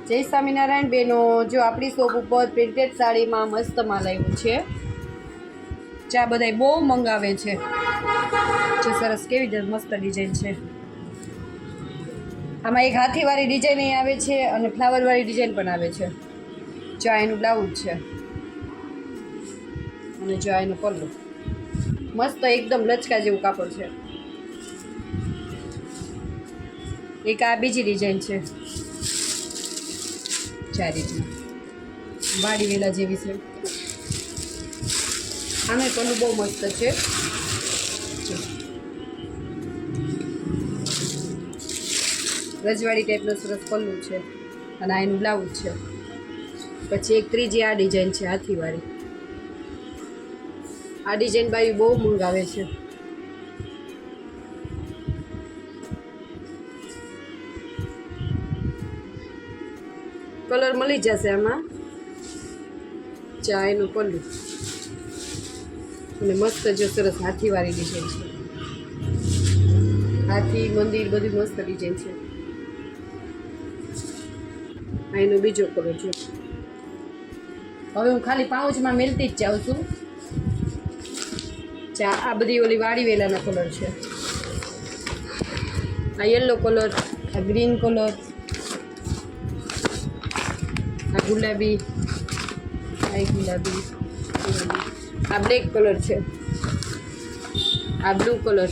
જય સ્વામિનારાયણ બેનો, જો આપણી શોપ ઉપર પ્રિન્ટેડ સાડીમાં મસ્ત માલ આવ્યું છે. ચા બધાય બહુ મંગાવે છે. જો સરસ કેવી મસ્ત ડિઝાઇન છે. આમાં એક હાથીવાળી ડિઝાઇન અહીં આવે છે અને ફ્લાવરવાળી ડિઝાઇન પણ આવે છે. જો આ એનું બ્લાઉઝ છે અને જો આ એનું પલ્લું. મસ્ત એકદમ લચકા જેવું કાપડ છે. એક આ બીજી ડિઝાઇન છે. ચાર રીતના વાડી વેલા જેવી છે. આમે પલ્લું બહુ મસ્ત છે. રજવાડી ટાઈપનું સરસ પલ્લું છે અને આ એનું બ્લાઉઝ છે. પછી એક ત્રીજી આ ડિઝાઇન છે હાથીવાળી. આ ડિઝાઇન બાઈ બહુ મંગાવે છે. કલર મળી જશે આમાં. ચા એનું પલ્લું અને મસ્ત જો સરસ હાથીવાળી ડિઝાઇન છે. હાથી મંદિર બધું મસ્ત ડિઝાઇન છે. આ એનો બીજો કલર છે. હવે હું ખાલી પાઉચમાં મેલતી જ જાઉં છું. ચા આ બધી ઓલી વાડી વેલાના કલર છે. આ યલો કલર, આ ગ્રીન કલર, આ ગુલાબી, આ ગુલાબી, આ બ્લેક કલર છે, આ બ્લુ કલર,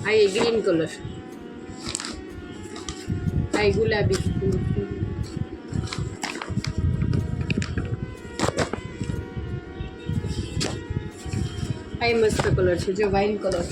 આ એ ગ્રીન કલર, આ ગુલાબી, આ મસ્ત કલર છે જો વાઇન કલર,